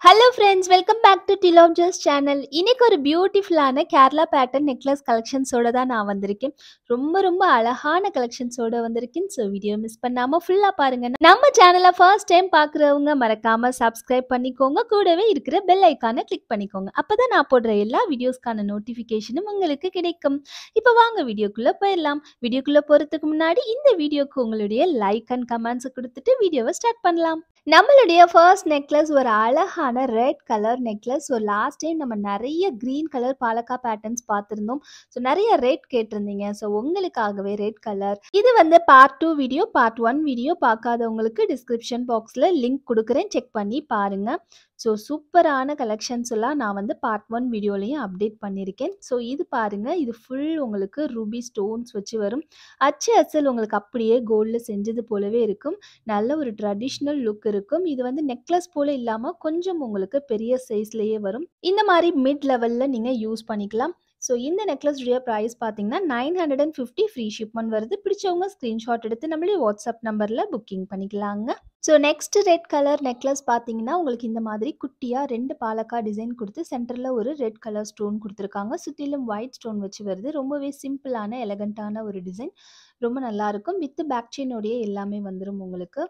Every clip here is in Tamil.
Hello friends, welcome back to டிலாப்ஜஸ் சேனல். இன்னைக்கு ஒரு பியூட்டிஃபுல்லான கேரளா பேட்டர்ன் நெக்லஸ் கலெக்ஷன்ஸோட தான் நான் வந்திருக்கேன். ரொம்ப ரொம்ப அழகான கலெக்ஷன்ஸோட வந்திருக்கேன். ஸோ வீடியோ மிஸ் பண்ணாமல் ஃபுல்லாக பாருங்கள். நம்ம சேனலை ஃபர்ஸ்ட் டைம் பார்க்குறவங்க மறக்காமல் சப்ஸ்கிரைப் பண்ணிக்கோங்க. கூடவே இருக்கிற பெல் ஐக்கானை கிளிக் பண்ணிக்கோங்க. அப்போ தான் நான் போடுற எல்லா வீடியோஸ்க்கான நோட்டிஃபிகேஷனும் உங்களுக்கு கிடைக்கும். இப்போ வாங்க வீடியோக்குள்ளே போயிடலாம். வீடியோக்குள்ளே போகிறதுக்கு முன்னாடி இந்த வீடியோக்கு உங்களுடைய லைக் அண்ட் கமெண்ட்ஸை கொடுத்துட்டு வீடியோவை ஸ்டார்ட் பண்ணலாம். நம்மளுடைய ஃபர்ஸ்ட் நெக்லஸ் ஒரு அழகான red colour necklace. So last time நம்ம நிறைய க்ரீன் கலர் பாலக்கா பேட்டர்ன்ஸ் பார்த்துருந்தோம். ஸோ நிறைய ரெட் கேட்டிருந்தீங்க. ஸோ உங்களுக்காகவே ரெட் கலர். இது வந்து பார்ட் 2 வீடியோ. பார்ட் 1 வீடியோ பார்க்காதவங்களுக்கு டிஸ்கிரிப்ஷன் பாக்ஸில் லிங்க் கொடுக்குறேன், செக் பண்ணி பாருங்கள். ஸோ சூப்பரான கலெக்ஷன்ஸ் எல்லாம் நான் வந்து பார்ட் 1 வீடியோலையும் அப்டேட் பண்ணியிருக்கேன். ஸோ இது பாருங்கள், இது ஃபுல் உங்களுக்கு ரூபி ஸ்டோன்ஸ் வச்சு வரும். அச்சு அசல் உங்களுக்கு அப்படியே கோல்டில் செஞ்சது போலவே இருக்கும். நல்ல ஒரு ட்ரெடிஷ்னல் லுக் இருக்கும். இது வந்து நெக்லஸ் போல இல்லாமல் கொஞ்சம் உங்களுக்கு பெரிய சைஸ்லேயே வரும். இந்த மாதிரி மிட் லெவலில் நீங்கள் யூஸ் பண்ணிக்கலாம். ஸோ இந்த நெக்லஸுடைய ப்ரைஸ் பார்த்தீங்கன்னா 950 ஃப்ரீ ஷிப்மெண்ட் வருது. பிடிச்சவங்க ஸ்க்ரீன்ஷாட் எடுத்து நம்மளுடைய வாட்ஸ்அப் நம்பரில் புக்கிங் பண்ணிக்கலாங்க. So next red colour necklace பார்த்தீங்கன்னா உங்களுக்கு இந்த மாதிரி குட்டியாக 2 பாலக்கா டிசைன் கொடுத்து சென்டரில் ஒரு ரெட் கலர் ஸ்டோன் கொடுத்துருக்காங்க. சுற்றிலும் ஒயிட் ஸ்டோன் வச்சு வருது. ரொம்பவே சிம்பிளான எலகண்ட்டான ஒரு டிசைன். ரொம்ப நல்லாயிருக்கும். வித் பேக் செயினோடைய எல்லாமே வந்துடும் உங்களுக்கு.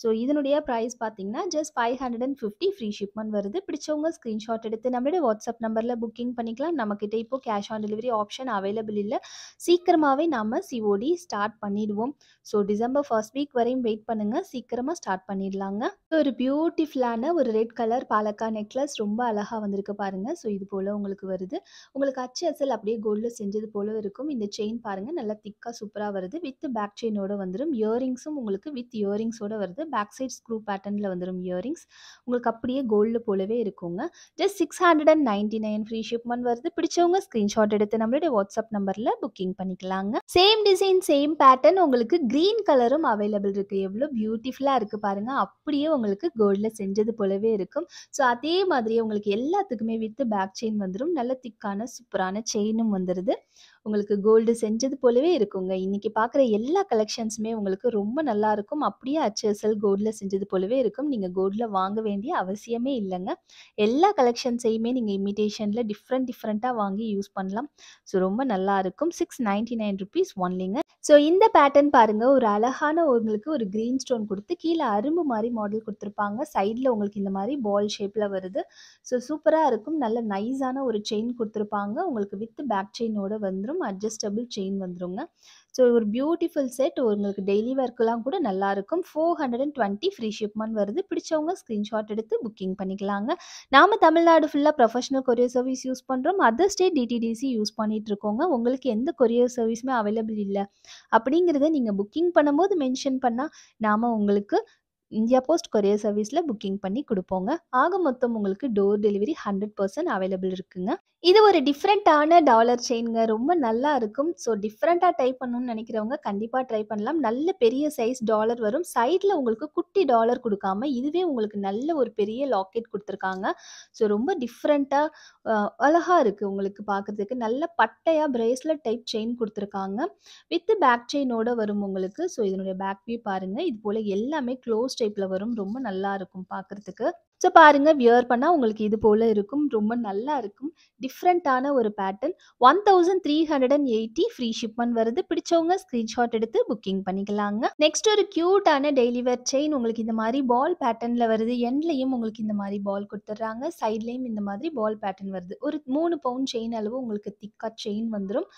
ஸோ இதனுடைய ப்ரைஸ் பார்த்தீங்கன்னா ஜஸ்ட் 550 ஃப்ரீ ஷிப்மெண்ட் வருது. பிடிச்சவங்க ஸ்க்ரீன்ஷாட் எடுத்து நம்மளுடைய வாட்ஸ்அப் நம்பரில் புக்கிங் பண்ணிக்கலாம். நம்மக்கிட்ட இப்போ cash on delivery option available இல்லை. சீக்கிரமாகவே நம்ம சிஓடி ஸ்டார்ட் பண்ணிடுவோம். ஸோ டிசம்பர் ஃபர்ஸ்ட் வீக் வரையும் வெயிட் பண்ணுங்கள், சீக்கிரமாக ஸ்டார்ட் பண்ணிடலாங்க. ஒரு பியூட்டிஃபுல்லான ஒரு ரெட் கலர் பாலக்கா நெக்லஸ் ரொம்ப அழகாக வந்திருக்கு பாருங்கள். ஸோ இது போல் உங்களுக்கு வருது. உங்களுக்கு அச்சு அசல் அப்படியே கோல்டில் செஞ்சது போல இருக்கும். இந்த செயின் பாருங்கள், நல்லா திக்காக சூப்பராக வருது. வித் பேக் செயினோட வந்துடும். இயரிங்ஸும் உங்களுக்கு வித் இயரிங்ஸோட வருது. பேக் சைட் ஸ்க்ரூ பேட்டர்னில் வந்துடும் இயரிங்ஸ். உங்களுக்கு அப்படியே கோல்டு போலவே இருக்குங்க. ஜஸ்ட் 699 ஃப்ரீ ஷிப்மெண்ட் வருது. பிடிச்சவங்க ஸ்க்ரீன்ஷாட் எடுத்து நம்மளுடைய வாட்ஸ்அப் நம்பரில் புக்கிங் பண்ணிக்கலாங்க. சேம் டிசைன் சேம் பேட்டர்ன் உங்களுக்கு க்ரீன் கலரும் அவைலபிள் இருக்குது. எவ்வளோ பியூட்டிஃபுல்லாக இருக்குது பாருங்கள். அப்படியே உங்களுக்கு கோல்டில் செஞ்சது போலவே இருக்கும். ஸோ அதே மாதிரியே உங்களுக்கு எல்லாத்துக்குமே வித் பேக் செயின் வந்துடும். நல்ல திக்கான சூப்பரான செயினும் வந்துடுது. உங்களுக்கு கோல்டு செஞ்சது போலவே இருக்குங்க. இன்றைக்கி பார்க்குற எல்லா கலெக்ஷன்ஸுமே உங்களுக்கு ரொம்ப நல்லா இருக்கும். அப்படியே அச்சு அசல் கோல்டில் செஞ்சது போலவே இருக்கும். நீங்கள் கோல்டில் வாங்க வேண்டிய அவசியமே இல்லைங்க. எல்லா கலெக்ஷன்ஸையுமே நீங்கள் இமிடேஷனில் டிஃப்ரெண்ட்டாக வாங்கி யூஸ் பண்ணலாம். ஸோ ரொம்ப நல்லா இருக்கும். 699 ருபீஸ் ஒன்லிங்க. ஸோ இந்த பேட்டர்ன் பாருங்கள், ஒரு அழகான உங்களுக்கு ஒரு க்ரீன் ஸ்டோன் கொடுத்து கீழே அரும்பு மாதிரி மாடல் கொடுத்துருப்பாங்க. சைடில் உங்களுக்கு இந்த மாதிரி பால் ஷேப்பில் வருது. ஸோ சூப்பராக இருக்கும். நல்ல நைஸான ஒரு செயின் கொடுத்துருப்பாங்க. உங்களுக்கு வித் பேக் செயினோட வந்துடும். அட்ஜஸ்டபிள் செயின் வந்துருங்க. ஸோ ஒரு பியூட்டிஃபுல் செட். உங்களுக்கு டெய்லி ஒர்க்கெலாம் கூட நல்லாயிருக்கும். 420 ஃப்ரீ ஷிப்மெண்ட் வருது. பிடிச்சவங்க ஸ்க்ரீன்ஷாட் எடுத்து புக்கிங் பண்ணிக்கலாங்க. நாம் தமிழ்நாடு ஃபுல்லாக ப்ரொஃபஷனல் கொரியர் சர்வீஸ் யூஸ் பண்ணுறோம். அதர் ஸ்டேட் டிடிடிசி யூஸ் பண்ணிகிட்டு இருக்கோங்க. உங்களுக்கு எந்த கொரியர் சர்வீஸுமே அவைலபிள் இல்லை அப்படிங்கிறத நீங்கள் புக்கிங் பண்ணும்போது மென்ஷன் பண்ணால் நாம் உங்களுக்கு இந்தியா போஸ்ட் கொரியர் சர்வீஸில் புக்கிங் பண்ணி கொடுப்போங்க. ஆக மொத்தம் உங்களுக்கு டோர் டெலிவரி 100% அவைலபிள் இருக்குங்க. இது ஒரு டிஃப்ரெண்ட்டான டாலர் செயின்ங்க. ரொம்ப நல்லா இருக்கும். ஸோ டிஃப்ரெண்ட்டாக ட்ரை பண்ணணும்னு நினைக்கிறவங்க கண்டிப்பாக ட்ரை பண்ணலாம். நல்ல பெரிய சைஸ் டாலர் வரும். சைடில் உங்களுக்கு குட்டி டாலர் கொடுக்காம இதுவே உங்களுக்கு நல்ல ஒரு பெரிய லாக்கெட் கொடுத்துருக்காங்க. ஸோ ரொம்ப டிஃப்ரெண்ட்டாக அழகாக இருக்குது உங்களுக்கு பார்க்குறதுக்கு. நல்ல பட்டையாக பிரேஸ்லெட் டைப் செயின் கொடுத்துருக்காங்க. வித் பேக் செயினோட வரும் உங்களுக்கு. ஸோ இதனுடைய பேக் வியூ பாருங்கள். இது போல் எல்லாமே க்ளோஸ் டைப்பில் வரும். ரொம்ப நல்லா இருக்கும் பார்க்குறதுக்கு. ஸோ பாருங்கள், வியர் பண்ணால் உங்களுக்கு இது போல் இருக்கும். ரொம்ப நல்லா இருக்கும். டிஃப்ரெண்ட்டான ஒரு பேட்டர்ன். 1380 ஃப்ரீ ஷிப்மெண்ட் வருது. பிடிச்சவங்க ஸ்க்ரீன்ஷாட் எடுத்து புக்கிங் பண்ணிக்கலாங்க. நெக்ஸ்ட் ஒரு க்யூட்டான டெய்லி வேர் செயின். உங்களுக்கு இந்த மாதிரி பால் பேட்டர்னில் வருது. எண்ட்லையும் உங்களுக்கு இந்த மாதிரி பால் கொடுத்துட்றாங்க. சைட்லேயும் இந்த மாதிரி பால் பேட்டர்ன் வருது. ஒரு 3 பவுண்ட் செயின் அளவு உங்களுக்கு திக்காக செயின் வந்துடும்.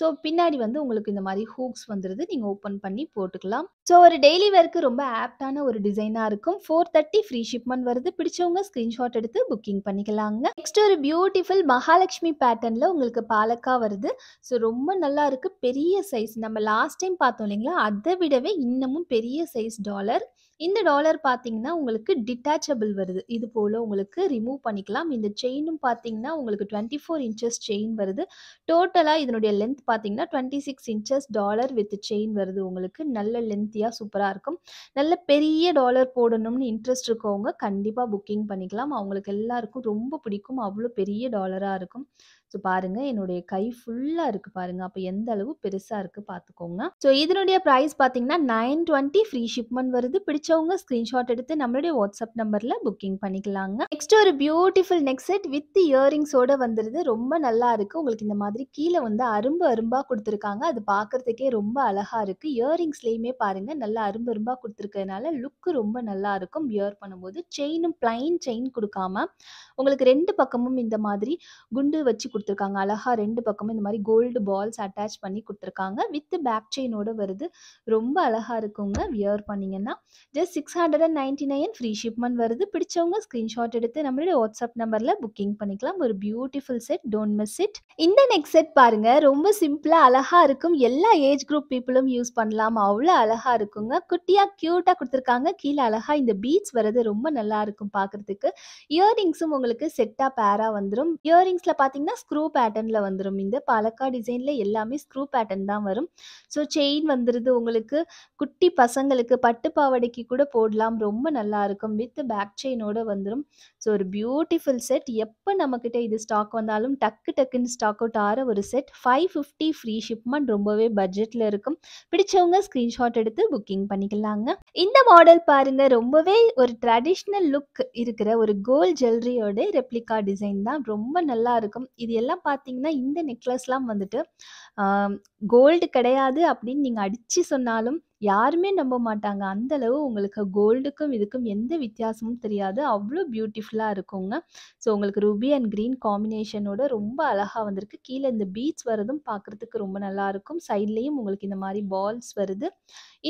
ஸோ பின்னாடி வந்து உங்களுக்கு இந்த மாதிரி ஹூக்ஸ் வந்துடுது. நீங்கள் ஓப்பன் பண்ணி போட்டுக்கலாம். ஸோ ஒரு டெய்லி வேர்க்கு ரொம்ப ஆப்டான ஒரு டிசைனாக இருக்கும். 430 ஃப்ரீ ஷிப்மெண்ட் வருது. பிடிச்சவங்க ஸ்க்ரீன்ஷாட் எடுத்து புக்கிங் பண்ணிக்கலாங்க. நெக்ஸ்ட் ஒரு பியூட்டிஃபுல் மகாலட்சுமி பேட்டர்னில் உங்களுக்கு பாலக்கா வருது. ஸோ ரொம்ப நல்லா இருக்குது. பெரிய சைஸ். நம்ம லாஸ்ட் டைம் பார்த்தோம் இல்லைங்களா, அதை விடவே இன்னமும் பெரிய சைஸ் டாலர். இந்த டாலர் பார்த்தீங்கன்னா உங்களுக்கு டிட்டாச்சபிள் வருது. இது போல் உங்களுக்கு ரிமூவ் பண்ணிக்கலாம். இந்த செயினும் பார்த்தீங்கன்னா உங்களுக்கு 24 இன்ச்சஸ் செயின் வருது. டோட்டலாக இதனுடைய லென்த் பார்த்தீங்கன்னா 26 இன்ச்சஸ் டாலர் வித் செயின் வருது. உங்களுக்கு நல்ல லென்த்தியாக சூப்பராக இருக்கும். நல்ல பெரிய டாலர் போடணும்னு இன்ட்ரெஸ்ட் இருக்கவங்க கண்டிப்பாக புக்கிங் பண்ணிக்கலாம். அவங்களுக்கு எல்லாருக்கும் ரொம்ப பிடிக்கும். அவ்வளோ பெரிய டாலராக இருக்கும். ஸோ பாருங்கள், என்னுடைய கை ஃபுல்லாக இருக்குது பாருங்கள். அப்போ எந்த அளவு பெருசாக இருக்குது பார்த்துக்கோங்க. ஸோ இதனுடைய ப்ரைஸ் பார்த்தீங்கன்னா 920 ஃப்ரீ ஷிப்மெண்ட் வருது. பிடிச்ச பிடிச்சவங்க ஸ்கிரீன்ஷாட் எடுத்து நம்மளுடைய வாட்ஸ்அப் நம்பர்ல புக்கிங் பண்ணிக்கலாங்க. நெக்ஸ்ட் ஒரு பியூட்டிஃபுல் நெக் செட் வித் இயரிங்ஸோட வந்துருது. ரொம்ப நல்லா இருக்கு. உங்களுக்கு இந்த மாதிரி கீழ வந்து அரும்பு அரும்பா குடுத்துருக்காங்க. அது பார்க்கறதுக்கே ரொம்ப அழகா இருக்கு. இயரிங்ஸ்லயுமே பாருங்க நல்லா அரும்பு அரும்பா குடுத்துருக்கனால லுக் ரொம்ப நல்லா இருக்கும் வியர் பண்ணும்போது. செயினும் பிளைன் செயின் குடுக்காம உங்களுக்கு 2 பக்கமும் இந்த மாதிரி குண்டு வச்சு குடுத்துருக்காங்க. அழகா 2 பக்கமும் இந்த மாரி கோல்டு பால்ஸ் அட்டாச் பண்ணி குடுத்துருக்காங்க. வித் பேக் செயினோட வருது. ரொம்ப அழகா இருக்குங்க வியர் பண்ணீங்கன்னா. ஜஸ்ட் 699 ஃப்ரீ ஷிப்மெண்ட் வருது. பிடிச்சவங்க ஸ்கிரீன்ஷாட் எடுத்து நம்மளுடைய வாட்ஸ்அப் நம்பர்ல புக்கிங் பண்ணிக்கலாம். ஒரு beautiful set. Don't miss it. இந்த நெக் செட் பாருங்க ரொம்ப சிம்பிளா அழகா இருக்கும். எல்லா ஏஜ் குரூப் பீப்பிளும் யூஸ் பண்ணலாம். அவ்வளோ அழகா இருக்குங்க. குட்டியா கியூட்டா குடுத்துருக்காங்க. கீழ அழகா இந்த பீட்ஸ் வரது ரொம்ப நல்லா இருக்கும் பார்க்கறதுக்கு. இயரிங்ஸும் உங்களுக்கு செட்டா பேரா வந்துரும். இயரிங்ஸ்ல பார்த்தீங்கன்னா ஸ்க்ரூ பேட்டர்ன்ல வந்துரும். இந்த பாலக்கா டிசைன்ல எல்லாமே ஸ்க்ரூ பேட்டர்ன் தான் வரும். ஸோ செயின் வந்துருது உங்களுக்கு. குட்டி பசங்களுக்கு பட்டு பாவாடைக்கு கூட போடலாம். ரொம்ப நல்லா இருக்கும். வித் பேக் செயினோட வந்துரும். ஸோ ஒரு பியூட்டிஃபுல் செட். எப்ப நம்மகிட்ட இது ஸ்டாக் வந்தாலும் டக்கு டக்குன்னு ஸ்டாக் அவுட் ஆற ஒரு செட். 550 free shipment. ரொம்பவே பட்ஜெட்ல இருக்கும். பிடிச்சவங்க ஸ்கிரீன்ஷாட் எடுத்து புக்கிங் பண்ணிக்கலாங்க. இந்த மாடல் பாருங்க ரொம்பவே ஒரு ட்ரெடிஷ்னல் லுக் இருக்கிற ஒரு கோல்ட் ஜுவல்லரியோட ரெப்ளிகா டிசைன் தான். ரொம்ப நல்லா இருக்கும். இது எல்லாம் பார்த்தீங்கன்னா இந்த நெக்லஸ்லாம் வந்துட்டு கோல்டு கிடையாது அப்படின்னு நீங்க அடிச்சு சொன்னாலும் யாருமே நம்ப மாட்டாங்க. அந்த அளவு உங்களுக்கு கோல்டுக்கும் இதுக்கும் எந்த வித்தியாசமும் தெரியாது. அவ்வளோ பியூட்டிஃபுல்லா இருக்குங்க. ஸோ உங்களுக்கு ரூபி அண்ட் கிரீன் காம்பினேஷனோட ரொம்ப அழகா வந்திருக்கு. கீழ இந்த பீட்ஸ் வரதும் பார்க்கறதுக்கு ரொம்ப நல்லா இருக்கும். சைட்லயும் உங்களுக்கு இந்த மாரி பால்ஸ் வருது.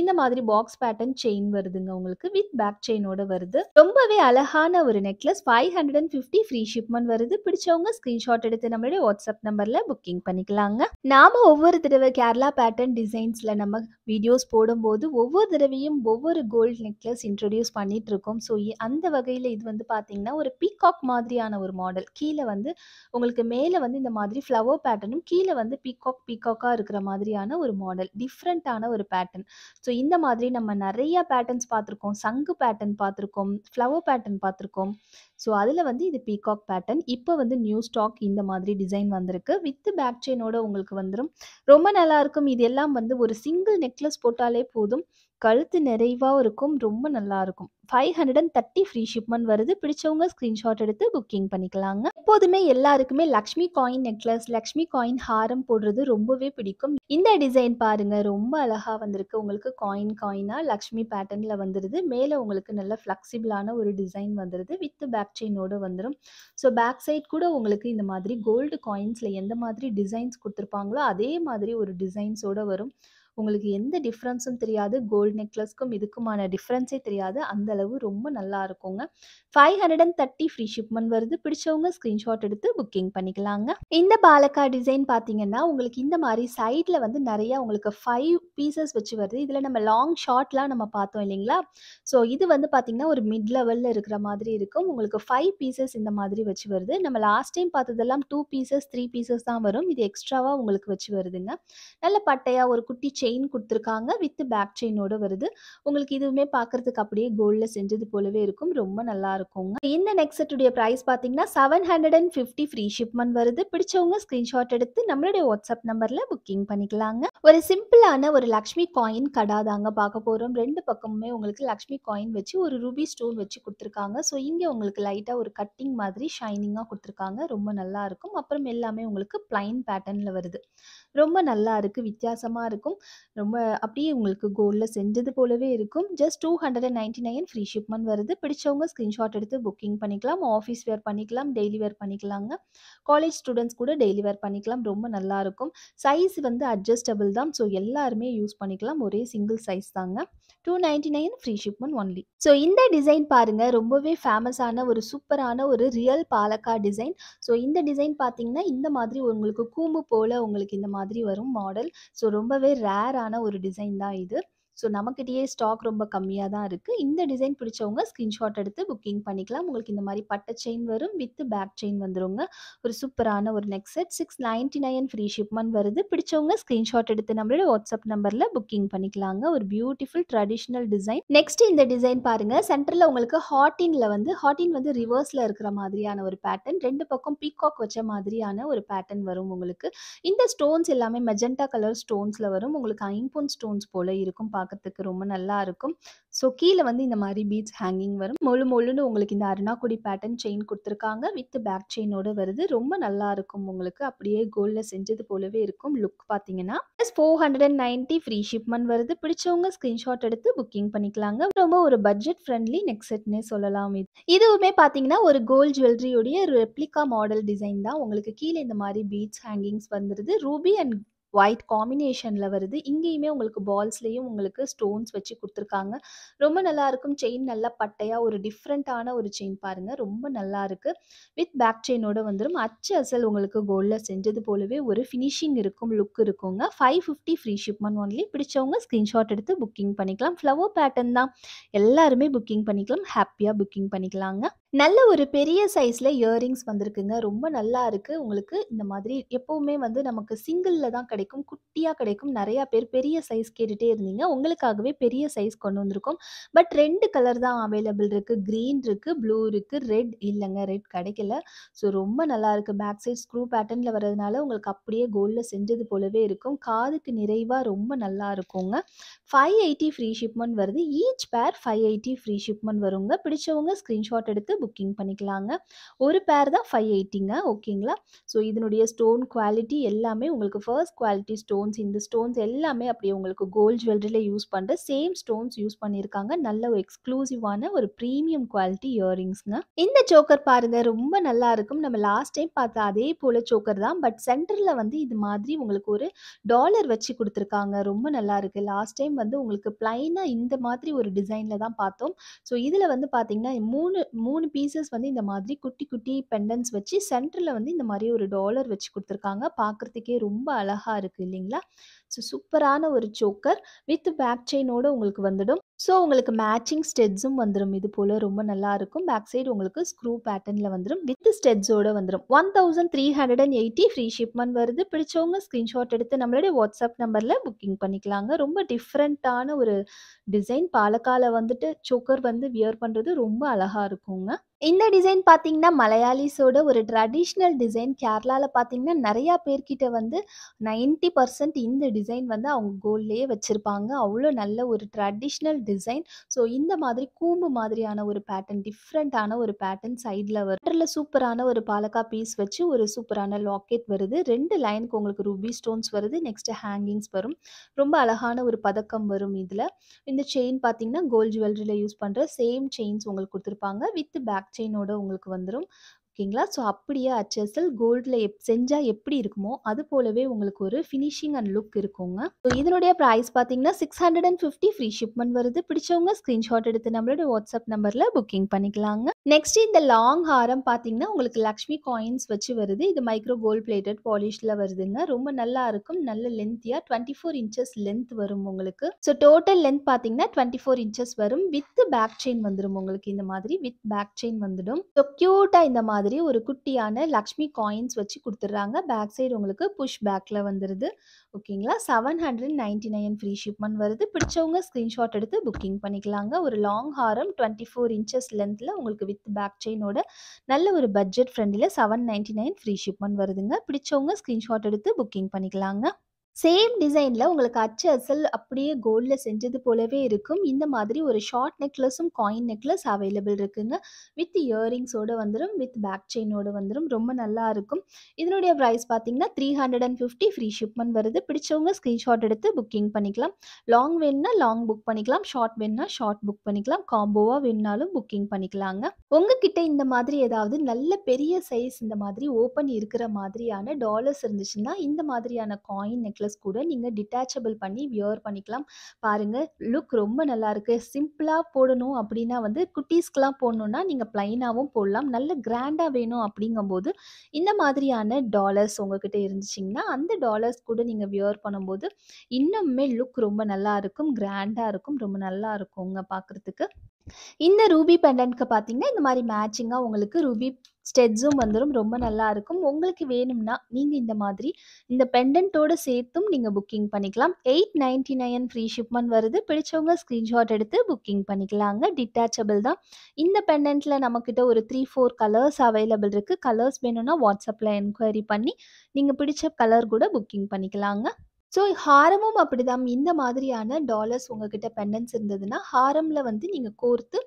இந்த மாதிரி பாக்ஸ் பேட்டர்ன் செயின் வருதுங்க உங்களுக்கு. வித் பேக் செயினோட வருது. ரொம்பவே அழகான ஒரு நெக்லஸ். 550 ஃப்ரீ ஷிப்மெண்ட் வருது. பிடிச்சவங்க ஸ்கிரீன்ஷாட் எடுத்து நம்மளுடைய வாட்ஸ்அப் நம்பர்ல புக்கிங் பண்ணிக்கலாங்க. நாம ஒவ்வொரு தடவை கேரளா பேட்டர்ன் டிசைன்ஸ்ல நம்ம வீடியோஸ் போடும்போது ஒவ்வொரு தடவையும் ஒவ்வொரு கோல்ட் நெக்லஸ் இன்ட்ரோடியூஸ் பண்ணிட்டு இருக்கோம். ஸோ அந்த வகையில் இது வந்து பார்த்தீங்கன்னா ஒரு பீகாக் மாதிரியான ஒரு மாடல். கீழே வந்து உங்களுக்கு மேலே வந்து இந்த மாதிரி ஃப்ளவர் பேட்டர்னும் கீழே வந்து பீகாக்காக இருக்கிற மாதிரியான ஒரு மாடல். டிஃப்ரெண்ட்டான ஒரு பேட்டர்ன். ஸோ இந்த மாதிரி நம்ம நிறைய பேட்டர்ன்ஸ் பார்த்துருக்கோம். சங்கு பேட்டர்ன் பார்த்துருக்கோம். ஃப்ளவர் பேட்டர்ன் பார்த்துருக்கோம். ஸோ அதில் வந்து இது பீகாக் பேட்டர்ன். இப்போ வந்து நியூ ஸ்டாக் இந்த மாதிரி டிசைன் வந்திருக்கு. வித் பேக் செயினோட உங்களுக்கு வந்துடும். ரொம்ப நல்லா இருக்கும். இது எல்லாம் வந்து ஒரு சிங்கிள் நெக்லஸ் போட்டாலே போதும். கழுத்து நிறைவா இருக்கும். ரொம்ப நல்லா இருக்கும். 530 ஃப்ரீ ஷிப்மெண்ட் வருது. பிடிச்சவங்க ஸ்கிரீன்ஷாட் எடுத்து புக்கிங் பண்ணிக்கலாங்க. எப்போதுமே எல்லாருக்குமே Lakshmi coin necklace, Lakshmi coin ஹாரம் போடுறது ரொம்பவே பிடிக்கும். இந்த டிசைன் பாருங்க ரொம்ப அழகா வந்திருக்கு. உங்களுக்கு காயினா லக்ஷ்மி பேட்டர்ன்ல வந்துருது. மேலே உங்களுக்கு நல்ல ஃப்ளெக்சிபிளான ஒரு டிசைன் வந்துருது. வித் பேக் செயினோட வந்துடும். ஸோ பேக் சைட் கூட உங்களுக்கு இந்த மாதிரி கோல்டு காயின்ஸ்ல எந்த மாதிரி டிசைன்ஸ் கொடுத்துருப்பாங்களோ அதே மாதிரி ஒரு டிசைன்ஸோட வரும். உங்களுக்கு எந்த டிஃப்ரென்ஸும் தெரியாது. கோல்டு நெக்லஸ்க்கும் இதுக்குமான டிஃப்ரென்ஸே தெரியாது. அந்த அளவு ரொம்ப நல்லா இருக்குங்க. 530 ஃப்ரீ ஷிப்மெண்ட் வருது. பிடிச்சவங்க ஸ்கிரீன்ஷாட் எடுத்து புக்கிங் பண்ணிக்கலாங்க. இந்த பாலக்கா டிசைன் பார்த்தீங்கன்னா உங்களுக்கு இந்த மாதிரி சைடில் வந்து நிறைய உங்களுக்கு 5 பீசஸ் வச்சு வருது. இதில் நம்ம லாங் ஷார்ட்லாம் நம்ம பார்த்தோம் இல்லைங்களா? ஸோ இது வந்து பார்த்தீங்கன்னா ஒரு மிட் லெவலில் இருக்கிற மாதிரி இருக்கும். உங்களுக்கு 5 பீசஸ் இந்த மாதிரி வச்சு வருது. நம்ம லாஸ்ட் டைம் பார்த்ததெல்லாம் 2 பீசஸ் 3 பீசஸ் தான் வரும். இது எக்ஸ்ட்ராவாக உங்களுக்கு வச்சு வருதுங்க. நல்ல பட்டையா ஒரு குட்டி செயின் கொடுத்துருக்காங்க. வித் பேக் செயினோட வருது. உங்களுக்கு இதுவுமே பார்க்கறதுக்கு அப்படியே கோல்ட்ல செஞ்சது போலவே இருக்கும். ரொம்ப நல்லா இருக்குங்க. இந்த நெக் செட்டுடைய பிரைஸ் பார்த்தீங்கன்னா 750 ஃப்ரீ ஷிப்மெண்ட் வருது. பிடிச்சவங்க ஸ்கிரீன்ஷாட் எடுத்து நம்மளுடைய வாட்ஸ்அப் நம்பர்ல புக்கிங் பண்ணிக்கலாங்க. ஒரு சிம்பிளான ஒரு லக்ஷ்மி காயின் கடா தாங்க பார்க்க போறோம். 2 பக்கமுமே உங்களுக்கு லக்ஷ்மி காயின் வச்சு ஒரு ரூபி ஸ்டோன் வச்சு கொடுத்துருக்காங்க. ஸோ இங்கே உங்களுக்கு லைட்டா ஒரு கட்டிங் மாதிரி ஷைனிங்கா கொடுத்துருக்காங்க. ரொம்ப நல்லா இருக்கும். அப்புறம் எல்லாமே உங்களுக்கு பிளைன் பேட்டர்ன்ல வருது. ரொம்ப நல்லா இருக்கு. வித்தியாசமா இருக்கும். ரொம்ப அப்படியே உங்களுக்கு கோல்ட்ல செஞ்சது போலவே இருக்கும். ஜஸ்ட் 299 ஃப்ரீ ஷிப்மெண்ட் வருது. பிடிச்சவங்க ஸ்கிரீன்ஷாட் எடுத்து புக்கிங் பண்ணிக்கலாம். ஆஃபீஸ் வேர் பண்ணிக்கலாம். டெய்லி வேர் பண்ணிக்கலாங்க. காலேஜ் ஸ்டூடெண்ட்ஸ் கூட டெய்லி வேர் பண்ணிக்கலாம். ரொம்ப நல்லா இருக்கும். சைஸ் வந்து அட்ஜஸ்டபிள் தான். ஸோ எல்லாருமே யூஸ் பண்ணிக்கலாம். ஒரே சிங்கிள் சைஸ் தாங்க. 299 ஃப்ரீ ஷிப்மெண்ட் ஒன்லி. ஸோ இந்த டிசைன் பாருங்க ரொம்பவே ஃபேமஸான ஒரு சூப்பரான ஒரு ரியல் பாலக்கா டிசைன். ஸோ இந்த டிசைன் பார்த்தீங்கன்னா இந்த மாதிரி உங்களுக்கு கூம்பு போல உங்களுக்கு இந்த மாதிரி வரும் மாடல். ஸோ ரொம்பவே ரேரான ஒரு டிசைன் தான் இது. ஸோ நம்மக்கிட்டயே ஸ்டாக் ரொம்ப கம்மியாக தான் இருக்குது. இந்த டிசைன் பிடிச்சவங்க ஸ்க்ரீன்ஷாட் எடுத்து புக்கிங் பண்ணிக்கலாம். உங்களுக்கு இந்த மாதிரி பட்டை செயின் வரும். வித் பேக் செயின் வந்துருங்க. ஒரு சூப்பரான ஒரு நெக் செட். 699 ஃப்ரீ ஷிப்மெண்ட் வருது. பிடிச்சவங்க ஸ்க்ரீன்ஷாட் எடுத்து நம்மளோட வாட்ஸ்அப் நம்பரில் புக்கிங் பண்ணிக்கலாங்க. ஒரு பியூட்டிஃபுல் ட்ரெடிஷ்னல் டிசைன். நெக்ஸ்ட் இந்த டிசைன் பாருங்க. சென்டரில் உங்களுக்கு ஹாட்டின் வந்து ரிவர்ஸில் இருக்கிற மாதிரியான ஒரு பேட்டர்ன். 2 பக்கம் பீகாக் வச்ச மாதிரியான ஒரு பேட்டர்ன் வரும் உங்களுக்கு. இந்த ஸ்டோன்ஸ் எல்லாமே மெஜெண்டா கலர் ஸ்டோன்ஸில் வரும். உங்களுக்கு ஐம்பொன் ஸ்டோன்ஸ் போல இருக்கும் பார்க்கறதுக்கு ரொம்ப நல்லா இருக்கும். ஸோ கீழ வந்து இந்த மாரி பீட்ஸ் ஹேங்கிங் வரும். மொழு மொழுன்னு உங்களுக்கு இந்த அருணாக்கொடி பேட்டர்ன் செயின் குடுத்துருக்காங்க. வித் பேக் செயினோட வருது. ரொம்ப நல்லா இருக்கும் உங்களுக்கு. அப்படியே கோல்ட்ல செஞ்சது போலவே இருக்கும் லுக் பார்த்தீங்கன்னா. ப்ளஸ் 490 ஃப்ரீ ஷிப்மெண்ட் வருது. பிடிச்சவங்க ஸ்கிரீன்ஷாட் எடுத்து புக்கிங் பண்ணிக்கலாங்க. ரொம்ப ஒரு பட்ஜெட் ஃப்ரெண்ட்லி நெக் செட்னே சொல்லலாம் இது. இதுவுமே பார்த்தீங்கன்னா, ஒரு கோல்ட் ஜுவல்லரியுடைய ரெப்ளிகா மாடல் டிசைன் தான். உங்களுக்கு கீழ இந்த மாரி பீட்ஸ் ஹேங்கிங்ஸ் வந்துருது. ரூபி அண்ட் ஒயிட் காம்பினேஷன்ல வருது. இங்கேயுமே உங்களுக்கு பால்ஸ்லயும் உங்களுக்கு ஸ்டோன்ஸ் வச்சு குடுத்துருக்காங்க. ரொம்ப நல்லாருக்கும். செயின் நல்லா பட்டையா ஒரு டிஃப்ரெண்ட்டான ஒரு செயின் பாருங்க. ரொம்ப நல்லாருக்கு. வித் பேக் செயினோட வந்துரும். அச்சு அசல் உங்களுக்கு கோல்ட்ல செஞ்சது போலவே ஒரு ஃபினிஷிங் இருக்கும், லுக் இருக்குங்க. 550 ஃப்ரீ ஷிப்மெண்ட் ஒன்லி. பிடிச்சவங்க ஸ்கிரீன்ஷாட் எடுத்து புக்கிங் பண்ணிக்கலாம். ஃப்ளவர் பேட்டர்ன் தான். எல்லாருமே புக்கிங் பண்ணிக்கலாம். ஹேப்பியா புக்கிங் பண்ணிக்கலாங்க. நல்ல ஒரு பெரிய சைஸ்ல இயரிங்ஸ் வந்திருக்குங்க. ரொம்ப நல்லா இருக்கு. உங்களுக்கு இந்த மாதிரி எப்பவுமே வந்து நமக்கு சிங்கிள்ல தான் கிடைக்கும். குட்டியா கிடைக்கும். நெறைய பேர் பெரிய சைஸ் கேட்டுட்டே இருந்தீங்க. உங்களுக்காகவே பெரிய சைஸ் கொண்டு வந்திருக்கோம். பட் 2 கலர் தான் அவைலபிள் இருக்கு. கிரீன் இருக்கு, ப்ளூ இருக்கு, ரெட் இல்லங்க. ரெட் கிடைக்கல. ஸோ ரொம்ப நல்லா இருக்கு. பேக் சைட் ஸ்க்ரூ பேட்டர்ன்ல வரதுனால உங்களுக்கு அப்படியே கோல்ட்ல செஞ்சது போலவே இருக்கும். காதுக்கு நிறைவா ரொம்ப நல்லா இருக்குங்க. 580 ஃப்ரீ ஷிப்மெண்ட் வருது. ஈச் பேர் 580 ஃப்ரீ ஷிப்மெண்ட் வருங்க. பிடிச்சவங்க ஸ்கிரீன்ஷாட் எடுத்து புக்கிங் பண்ணிக்கலாங்க. ஒரு பேர் தான் 580ங்க. ஓகேங்களா? ஸோ இதனுடைய ஸ்டோன் குவாலிட்டி எல்லாமே உங்களுக்கு ஃபர்ஸ்ட் குவாலிட்டி ஸ்டோன்ஸ். இந்த ஸ்டோன்ஸ் எல்லாமே அப்படியே உங்களுக்கு கோல்ட் ஜுவல்லரியில யூஸ் பண்ற சேம் ஸ்டோன்ஸ் யூஸ் பண்ணியிருக்காங்க. நல்ல ஒரு எக்ஸ்க்ளூசிவான ஒரு பிரீமியம் குவாலிட்டி இயரிங்ஸ்ங்க. இந்த சோக்கர் பாருங்க ரொம்ப நல்லா இருக்கும். நம்ம லாஸ்ட் டைம் பார்த்த அதே போல சோக்கர் தான். பட் சென்டர்ல வந்து இது மாதிரி உங்களுக்கு ஒரு டாலர் வச்சு குடுத்துருக்காங்க. ரொம்ப நல்லா இருக்கு. லாஸ்ட் டைம் வந்து உங்களுக்கு பிளைனா இந்த மாதிரி ஒரு டிசைன்ல தான் பார்த்தோம். ஸோ இதுல வந்து பார்த்தீங்கன்னா 3 பீசஸ் வந்து இந்த மாதிரி குட்டி குட்டி பெண்டன்ட்ஸ் வச்சு சென்டர்ல வந்து இந்த மாரி ஒரு டாலர் வச்சு குடுத்துருக்காங்க. பார்க்கறதுக்கே ரொம்ப அழகா இருக்கு இல்லைங்களா? ஸோ சூப்பரான ஒரு சோக்கர் வித் பேக் செயினோட உங்களுக்கு வந்துடும். ஸோ உங்களுக்கு மேட்சிங் ஸ்டெட்ஸும் வந்துரும். இது போல ரொம்ப நல்லா இருக்கும். பேக் சைடு உங்களுக்கு ஸ்க்ரூ பேட்டர்ன்ல வந்துரும். வித் ஸ்டெட்ஸோட வந்துரும். 1380 ஃப்ரீ ஷிப்மெண்ட் வருது. பிடிச்சவங்க ஸ்கிரீன்ஷாட் எடுத்து நம்மளுடைய வாட்ஸ்அப் நம்பர்ல புக்கிங் பண்ணிக்கலாங்க. ரொம்ப டிஃப்ரெண்ட்டான ஒரு டிசைன். பாலக்கால வந்துட்டு சோக்கர் வந்து வியர் பண்றது ரொம்ப அழகா இருக்குங்க. இந்த டிசைன் பார்த்தீங்கன்னா, மலையாளிஸோட ஒரு ட்ரெடிஷ்னல் டிசைன். கேரளால பார்த்தீங்கன்னா, நெறையா பேர்கிட்ட வந்து 90% இந்த டிசைன் வந்து அவங்க கோல்ட்லயே வச்சிருப்பாங்க. அவ்ளோ நல்ல ஒரு ட்ரெடிஷ்னல் டிசைன். ஸோ இந்த மாதிரி கூம்பு மாதிரியான ஒரு பேட்டர்ன், டிஃப்ரெண்ட்டான ஒரு பேட்டர்ன் சைட்ல வரும். சென்டர்ல சூப்பரான ஒரு பாலக்கா பீஸ் வச்சு ஒரு சூப்பரான லாக்கெட் வருது. 2 லைனுக்கு உங்களுக்கு ரூபி ஸ்டோன்ஸ் வருது. நெக்ஸ்ட் ஹேங்கிங்ஸ் வரும். ரொம்ப அழகான ஒரு பதக்கம் வரும் இதுல. இந்த செயின் பார்த்தீங்கன்னா, கோல்ட் ஜுவல்லரியில யூஸ் பண்ற சேம் செயின்ஸ் உங்களுக்கு குடுத்துருப்பாங்க. வித் பேக் செயினோட உங்களுக்கு வந்துரும். ஓகேங்களா? ஸோ அப்படியே அச்சசல் கோல்ட்ல செஞ்சா எப்படி இருக்குமோ, அது போலவே உங்களுக்கு ஒரு ஃபினிஷிங் அண்ட் லுக் இருக்குங்க. ஸோ இதனுடைய பிரைஸ் பார்த்தீங்கன்னா, 650 ஃப்ரீ ஷிப்மெண்ட் வருது. பிடிச்சவங்க ஸ்கிரீன்ஷாட் எடுத்து நம்மளோட வாட்ஸ்அப் நம்பர்ல புக்கிங் பண்ணிக்கலாங்க. நெக்ஸ்ட் இந்த லாங் ஹாரம் பார்த்தீங்கன்னா, உங்களுக்கு லக்ஷ்மி காயின்ஸ் வச்சு வருது. இது மைக்ரோ கோல்ட் பிளேட்டட் பாலிஷ்ல வருதுங்க. ரொம்ப நல்லா இருக்கும். நல்ல லென்த்தியா 24 இன்ச்சஸ் லென்த் வரும் உங்களுக்கு. ஸோ டோட்டல் லென்த் பார்த்தீங்கன்னா 24 இன்ச்சஸ் வரும். வித் பேக் செயின் வந்துரும் உங்களுக்கு இந்த மாதிரி வித் பேக் செயின் வந்துடும். ஸோ கியூட்டா இந்த மாதிரி ஒரு குட்டியான லக்ஷ்மி காயின்ஸ் வச்சு குடுத்துடுறாங்க. பேக் சைடு உங்களுக்கு புஷ் பேக்ல வந்துருது. ஓகேங்களா? 799 ஃப்ரீ ஷிப்மெண்ட் வருது. பிடிச்சவங்க ஸ்கிரீன்ஷாட் எடுத்து புக்கிங் பண்ணிக்கலாங்க. ஒரு லாங் ஹாரம் 24 இன்ச்சஸ் லென்த்ல உங்களுக்கு வித் பேக் செயினோட நல்ல ஒரு பட்ஜெட் ஃப்ரெண்ட்லில 799 ஃப்ரீ ஷிப்மெண்ட் வருதுங்க. பிடிச்சவங்க ஸ்கிரீன்ஷாட் எடுத்து புக்கிங் பண்ணிக்கலாங்க. சேம் டிசைன்ல உங்களுக்கு அச்சு அசல் அப்படியே கோல்ட்ல செஞ்சது போலவே இருக்கும். இந்த மாதிரி ஒரு ஷார்ட் நெக்லஸும், காயின் நெக்லஸ் அவைலபிள் இருக்குங்க. வித் இயரிங்ஸோட வந்துரும். வித் பேக் செயினோட வந்துரும். ரொம்ப நல்லா இருக்கும். இதனுடைய பிரைஸ் பார்த்தீங்கன்னா, 350 ஃப்ரீ ஷிப்மெண்ட் வருது. பிடிச்சவங்க ஸ்கிரீன்ஷாட் எடுத்து புக்கிங் பண்ணிக்கலாம். லாங் வேணும்னா லாங் புக் பண்ணிக்கலாம். ஷார்ட் வேணும்னா ஷார்ட் புக் பண்ணிக்கலாம். காம்போவா வேணும்னாலும் புக்கிங் பண்ணிக்கலாங்க. உங்ககிட்ட இந்த மாதிரி ஏதாவது நல்ல பெரிய சைஸ் இந்த மாதிரி ஓப்பன் இருக்கிற மாதிரியான டாலர்ஸ் இருந்துச்சுன்னா, இந்த மாதிரியான காயின் நெக்லஸ் கூட நீங்க டிட்டாச்சபிள் பண்ணி வியர் பண்ணிக்கலாம். பாருங்க லுக் ரொம்ப நல்லா இருக்கு. சிம்பிளா போடணும் அப்படின்னா வந்து குட்டீஸ்க்குலாம் போடணும்னா நீங்க பிளைனாவும் போடலாம். நல்ல கிராண்டா வேணும் அப்படிங்கும்போது இந்த மாதிரியான டாலர்ஸ் உங்ககிட்ட இருந்துச்சுங்கன்னா, அந்த டாலர்ஸ் கூட நீங்க வியர் பண்ணும்போது இன்னுமே லுக் ரொம்ப நல்லா இருக்கும். கிராண்டா இருக்கும். ரொம்ப நல்லா இருக்குங்க பார்க்கறதுக்கு. இந்த ரூபி பெண்டன்ட்க்கு பார்த்தீங்கன்னா, இந்த மாரி மேட்சிங்கா உங்களுக்கு ரூபி ஸ்டெட்ஸும் வந்துரும். ரொம்ப நல்லா இருக்கும். உங்களுக்கு வேணும்னா, நீங்க இந்த மாதிரி இந்த பெண்டன்ட்டோட சேர்த்தும் நீங்க புக்கிங் பண்ணிக்கலாம். 899 ஃப்ரீ ஷிப்மெண்ட் வருது. பிடிச்சவங்க ஸ்கிரீன்ஷாட் எடுத்து புக்கிங் பண்ணிக்கலாங்க. டிட்டாச்சபிள் தான். இந்த பெண்டன்ட்ல நம்மகிட்ட ஒரு 3, 4 கலர்ஸ் அவைலபிள் இருக்கு. கலர்ஸ் வேணும்னா வாட்ஸ்அப்ல என்கொயரி பண்ணி, நீங்க பிடிச்ச கலர் கூட புக்கிங் பண்ணிக்கலாங்க. ஸோ ஹாரமும் அப்படிதான். இந்த மாதிரியான டாலர்ஸ் உங்ககிட்ட பெண்டன்ட்ஸ் இருந்ததுன்னா, ஹாரம்ல வந்து நீங்க கோர்த்து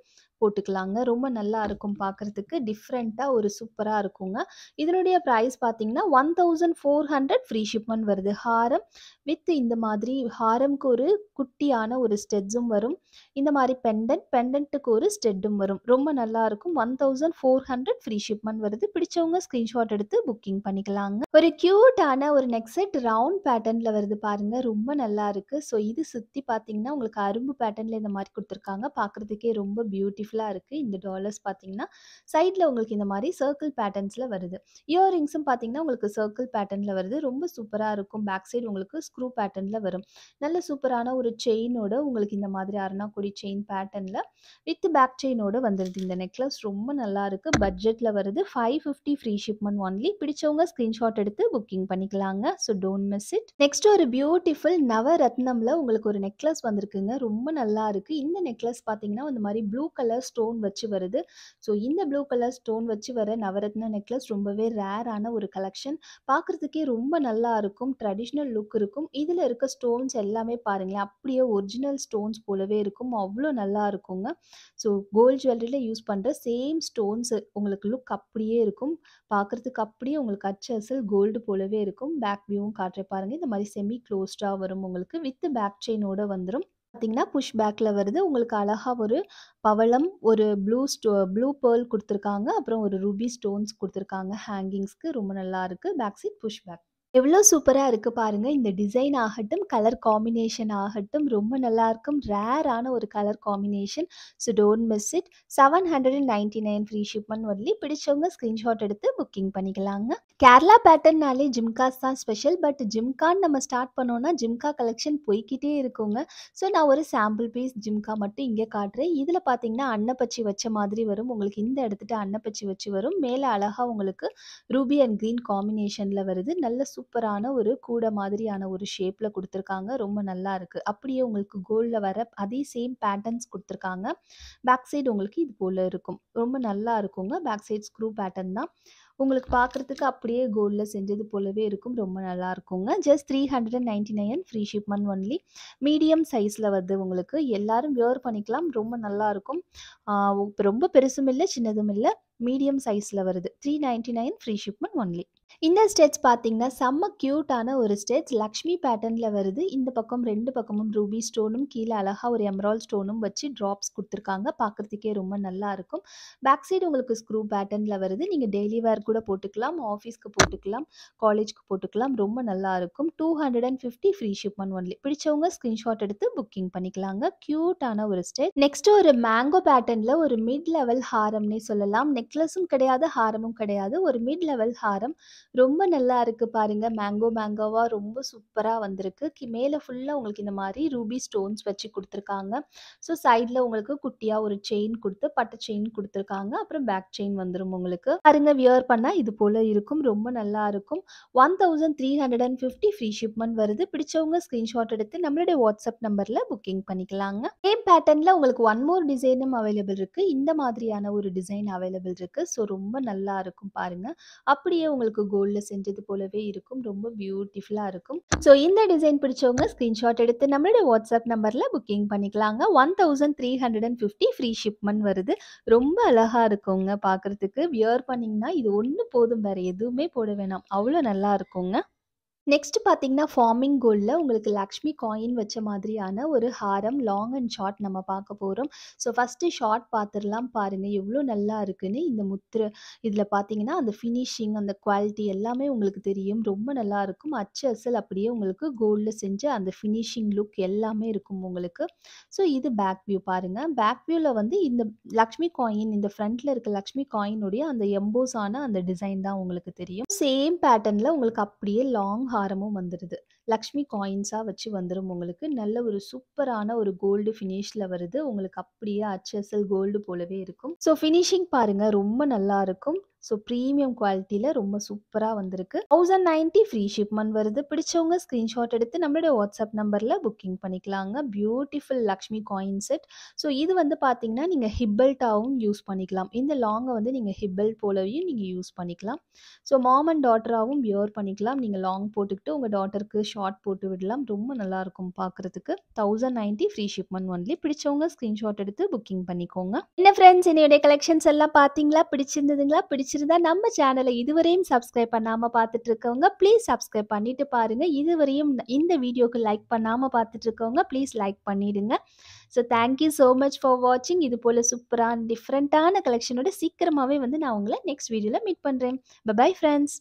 போட்டுக்கலாங்க. ரொம்ப நல்லா இருக்கும் பார்க்கறதுக்கு. டிஃப்ரெண்ட்டா ஒரு சூப்பரா இருக்குங்க. இதனுடைய பிரைஸ் பார்த்தீங்கன்னா, 1400 ஃப்ரீ ஷிப்மெண்ட் வருது. ஹாரம் வித் இந்த மாதிரி ஹாரம்க்கு ஒரு குட்டியான ஒரு ஸ்டெட்ஸும் வரும். இந்த மாரி பெண்டன்ட்டுக்கு ஒரு ஸ்டெட்டும் வரும். ரொம்ப நல்லாருக்கும். 1400 ஃப்ரீ ஷிப்மெண்ட் வருது. பிடிச்சவங்க ஸ்கிரீன்ஷாட் எடுத்து புக்கிங் பண்ணிக்கலாங்க. ஒரு கியூட்டான ஒரு நெக் செட் ரவுண்ட் பேட்டர்ன்ல வருது பாருங்க. ரொம்ப நல்லா இருக்கு. ஸோ இது சுத்தி பார்த்தீங்கன்னா, உங்களுக்கு அரும்பு பேட்டர்ன்ல இந்த மாரி குடுத்துருக்காங்க. பார்க்கறதுக்கே ரொம்ப பியூட்டிஃபுல்லா இருக்கு. இந்த டாலர்ஸ் பார்த்தீங்கன்னா, சைட்ல உங்களுக்கு இந்த மாரி சர்க்கிள் பேட்டர்ன்ஸ்ல வருது. இயர்ரிங்ஸும் பார்த்தீங்கன்னா, உங்களுக்கு சர்க்கிள் பேட்டர்ன்ல வருது. ரொம்ப சூப்பரா இருக்கும். பேக் சைடு உங்களுக்கு ஸ்க்ரூ பேட்டர்ன்ல வரும். நல்ல சூப்பரான ஒரு செயினோட உங்களுக்கு இந்த மாதிரி அரணாக்குடி செயின் பேட்டர்ன்ல வித் பேக் செயினோட வந்துருது. இந்த நெக்லஸ் ரொம்ப நல்லா இருக்கு. பட்ஜெட்ல வருது. 550 ஃப்ரீ ஷிப்மெண்ட் ஒன்லி. பிடிச்சவங்க ஸ்கிரீன்ஷாட் எடுத்து புக்கிங் பண்ணிக்கலாங்க. So don't miss it. Next ஒரு பியூட்டிஃபுல் நவரத்னம்ல உங்களுக்கு ஒரு நெக்லஸ் வந்திருக்குங்க. ரொம்ப நல்லா இருக்கு. இந்த நெக்லஸ் பார்த்தீங்கன்னா, இந்த மாரி ப்ளூ கலர் ஸ்டோன் வச்சு வருது. ஸோ இந்த ப்ளூ கலர் ஸ்டோன் வச்சு வர நவரத்ன நெக்லஸ் ரொம்பவே ரேரான ஒரு கலெக்ஷன். பார்க்கறதுக்கே ரொம்ப நல்லா இருக்கும். ட்ரெடிஷ்னல் லுக் இருக்கும். இதுல இருக்க ஸ்டோன்ஸ் எல்லாமே பாருங்களேன், அப்படியே ஒரிஜினல் ஸ்டோன்ஸ் போலவே இருக்கும். அவ்ளோ நல்லா இருக்குங்க. ஸோ கோல்ட் ஜுவல்லரியில யூஸ் பண்ற சேம் ஸ்டோன்ஸ் உங்களுக்கு லுக் அப்படியே இருக்கும். பார்க்கறதுக்கு அப்படியே உங்களுக்கு அச்சு அசல் கோல்டு போலவே இருக்கும். பேக் வியூவும் காட்டுறேன் பாருங்க. இந்த மாரி செமி க்ளோஸ்டா வரும் உங்களுக்கு. வித் பேக் செயினோட வந்துரும். பார்த்தீங்கன்னா, புஷ் பேக்ல வருது. உங்களுக்கு அழகா ஒரு பவளம், ஒரு ப்ளூ பேர்ல் குடுத்துருக்காங்க. அப்புறம் ஒரு ரூபி ஸ்டோன்ஸ் குடுத்துருக்காங்க ஹேங்கிங்ஸ்க்கு. ரொம்ப நல்லா இருக்கு. Back side push back. எவ்ளோ சூப்பரா இருக்கு பாருங்க. இந்த டிசைன் ஆகட்டும், கலர் காம்பினேஷன் ஆகட்டும் ரொம்ப நல்லாருக்கும். ரேரான ஒரு colour combination. So don't miss it. 799 free shipment only. பிடிச்சவங்க ஸ்கிரீன்ஷாட் எடுத்து புக்கிங் பண்ணிக்கலாங்க. கேரளா பேட்டர்ன்னாலே ஜிம்காஸ் தான் ஸ்பெஷல். பட் ஜிம்கான்னு நம்ம ஸ்டார்ட் பண்ணோம்னா, ஜிம்கா கலெக்ஷன் போய்க்கிட்டே இருக்குங்க. ஸோ நான் ஒரு சாம்பிள் பீஸ் ஜிம்கா மட்டும் இங்கே காட்டுறேன். இதில பார்த்தீங்கன்னா, அன்னப்பச்சி வச்ச மாதிரி வரும். உங்களுக்கு இந்த இடத்துட்ட அன்னப்பச்சி வச்சு வரும். மேல அழகா உங்களுக்கு ரூபி அண்ட் கிரீன் காம்பினேஷன்ல வருது. நல்ல சூப்பரான ஒரு கூட மாதிரியான ஒரு ஷேப்ல குடுத்துருக்காங்க. ரொம்ப நல்லா இருக்கு. அப்படியே உங்களுக்கு கோல்ட்ல வர அதே சேம் பேட்டர்ன்ஸ் குடுத்துருக்காங்க. பேக் சைடு உங்களுக்கு இது போல இருக்கும். ரொம்ப நல்லா இருக்குங்க. பேக் சைடு ஸ்க்ரூ பேட்டர்ன் தான். உங்களுக்கு பார்க்கறதுக்கு அப்படியே கோல்ட்ல செஞ்சது போலவே இருக்கும். ரொம்ப நல்லா இருக்குங்க. Just 399 free shipment only. Medium சைஸ்ல வருது உங்களுக்கு. எல்லாரும் வியர் பண்ணிக்கலாம். ரொம்ப நல்லா இருக்கும். ரொம்ப பெருசும் இல்ல, சின்னதும் இல்ல. மீடியம் சைஸ்ல வருது. 399 ஃப்ரீ ஷிப்மெண்ட் ஒன்லி. இந்த ஸ்டெட்ஸ் பார்த்தீங்கன்னா, செம்ம கியூட்டான ஒரு ஸ்டெட்ஸ். லக்ஷ்மி பேட்டர்ன்ல வருது. இந்த பக்கம் 2 பக்கமும் ரூபி ஸ்டோனும், கீழ அழகா ஒரு எமரால்ட் ஸ்டோனும் வச்சு ட்ராப்ஸ் குடுத்துருக்காங்க. பார்க்கறதுக்கே ரொம்ப நல்லா இருக்கும். பேக் சைடு உங்களுக்கு ஸ்க்ரூ பேட்டர்ன்ல வருது. நீங்க டெய்லி வேர் கூட போட்டுக்கலாம். ஆஃபீஸ்க்கு போட்டுக்கலாம். காலேஜ்க்கு போட்டுக்கலாம். ரொம்ப நல்லா இருக்கும். 250 ஃப்ரீ ஷிப்மெண்ட் ஒன்லி. பிடிச்சவங்க ஸ்கிரீன்ஷாட் எடுத்து புக்கிங் பண்ணிக்கலாங்க. கியூட்டான ஒரு ஸ்டெட். நெக்ஸ்ட் ஒரு மேங்கோ பேட்டர்ன்ல ஒரு மிட் லெவல் ஹாரம்னே சொல்லலாம். நெக்லஸும் கிடையாது, ஹாரமும் கிடையாது. ஒரு மிட் லெவல் ஹாரம். ரொம்ப நல்லா இருக்கு பாருங்க. மேங்கோவா ரொம்ப சூப்பரா வந்திருக்கு. மேல ஃபுல்லா உங்களுக்கு இந்த மாரி ரூபி ஸ்டோன்ஸ் வச்சு குடுத்துருக்காங்க. ஸோ சைட்ல உங்களுக்கு குட்டியா ஒரு செயின் குடுத்து பட்டு செயின் குடுத்துருக்காங்க. அப்புறம் பேக் செயின் வந்துரும் உங்களுக்கு. பாருங்க வியர் பண்ணா இது போல இருக்கும். ரொம்ப நல்லா இருக்கும். 1350 ஃப்ரீ ஷிப்மெண்ட் வருது. பிடிச்சவங்க ஸ்கிரீன்ஷாட் எடுத்து நம்மளுடைய வாட்ஸ்அப் நம்பர்ல புக்கிங் பண்ணிக்கலாங்க. சேம் பேட்டர்ன்ல உங்களுக்கு ஒன் மோர் டிசைனும் அவைலபிள் இருக்கு. இந்த மாதிரியான ஒரு டிசைன் அவைலபிள் இருக்கு. ஸோ ரொம்ப நல்லா இருக்கும் பாருங்க. அப்படியே உங்களுக்கு கோல்ட்ல செஞ்சது போலவே இருக்கும். ரொம்ப பியூட்டிஃபுல்லா இருக்கும். ஸோ இந்த டிசைன் பிடிச்சவங்க ஸ்கிரீன்ஷாட் எடுத்து நம்மளுடைய வாட்ஸ்அப் நம்பர்ல புக்கிங் பண்ணிக்கலாங்க. 1350 ஃப்ரீ ஷிப்மெண்ட் வருது. ரொம்ப அழகா இருக்குங்க பார்க்கறதுக்கு. வியர் பண்ணீங்கன்னா இது ஒண்ணு போதும். வேற எதுவுமே போட வேணாம். அவ்வளோ நல்லா இருக்குங்க. நெக்ஸ்ட் பார்த்தீங்கன்னா, ஃபார்மிங் கோல்ட்ல உங்களுக்கு லக்ஷ்மி காயின் வச்ச மாதிரியான ஒரு ஹாரம் லாங் அண்ட் ஷார்ட் நம்ம பார்க்க போறோம். ஸோ ஃபர்ஸ்ட்டு ஷார்ட் பார்த்துரலாம் பாருங்க. எவ்வளோ நல்லா இருக்குன்னு. இந்த முத்திரை இதில பார்த்தீங்கன்னா, அந்த ஃபினிஷிங் அந்த குவாலிட்டி எல்லாமே உங்களுக்கு தெரியும். ரொம்ப நல்லா இருக்கும். அச்சு அசல் அப்படியே உங்களுக்கு கோல்ட்ல செஞ்ச அந்த ஃபினிஷிங் லுக் எல்லாமே இருக்கும் உங்களுக்கு. ஸோ இது பேக் வியூ பாருங்க. பேக் வியூல வந்து இந்த லக்ஷ்மி காயின் இந்த ஃப்ரண்ட்ல இருக்க லக்ஷ்மி காயினுடைய அந்த எம்போஸ் ஆன அந்த டிசைன் தான் உங்களுக்கு தெரியும். சேம் பேட்டர்ன்ல உங்களுக்கு அப்படியே லாங் ஹாரமும் வந்துடுது. லக்ஷ்மி காயின்ஸா வச்சு வந்துரும் உங்களுக்கு. நல்ல ஒரு சூப்பரான ஒரு கோல்டு ஃபினிஷ்ல வருது. உங்களுக்கு அப்படியே அச்சசல் கோல்டு போலவே இருக்கும். ஸோ ஃபினிஷிங் பாருங்க ரொம்ப நல்லா இருக்கும். ஸோ ப்ரீமியம் குவாலிட்டியில ரொம்ப சூப்பரா வந்திருக்கு. 1090 ஃப்ரீ ஷிப்மெண்ட் வருது. பிடிச்சவங்க ஸ்கிரீன்ஷாட் எடுத்து நம்மளுடைய வாட்ஸ்அப் நம்பர்ல புக்கிங் பண்ணிக்கலாங்க. Beautiful Lakshmi coin set. So இது வந்து பார்த்தீங்கன்னா, நீங்க ஹிப் பெல்ட்டாவும் யூஸ் பண்ணிக்கலாம். இந்த லாங்க வந்து நீங்க ஹிப் பெல்ட் போலவும் நீங்க யூஸ் பண்ணிக்கலாம். ஸோ மாம் அண்ட் டாட்டராவும் வியர் பண்ணிக்கலாம். நீங்க லாங் போட்டுக்கிட்டு உங்க டாட்டருக்கு ஷார்ட் போட்டு விடலாம். ரொம்ப நல்லாயிருக்கும் பார்க்குறதுக்கு. 1090 ஃப்ரீ ஷிப்மெண்ட் ஒன்லி. பிடிச்சவங்க ஸ்க்ரீன்ஷாட் எடுத்து புக்கிங் பண்ணிக்கோங்க. என்ன ஃப்ரெண்ட்ஸ், என்னுடைய கலெக்ஷன்ஸ் எல்லாம் பார்த்தீங்களா? பிடிச்சிருந்ததுங்களா? பிடிச்சிருந்தா நம்ம சேனலை இதுவரையும் சப்ஸ்கிரைப் பண்ணாம பார்த்துட்டு இருக்கவங்க ப்ளீஸ் சப்ஸ்கிரைப் பண்ணிட்டு பாருங்க. இதுவரையும் இந்த வீடியோக்கு லைக் பண்ணாம பார்த்துட்டு இருக்கவங்க ப்ளீஸ் லைக் பண்ணிடுங்க. So thank you so much for வாட்சிங். இது போல் சூப்பரான டிஃப்ரெண்ட்டான கலெக்ஷனோட சீக்கிரமாகவே வந்து நான் உங்களை நெக்ஸ்ட் வீடியோவில் மீட் பண்ணுறேன். Bye friends.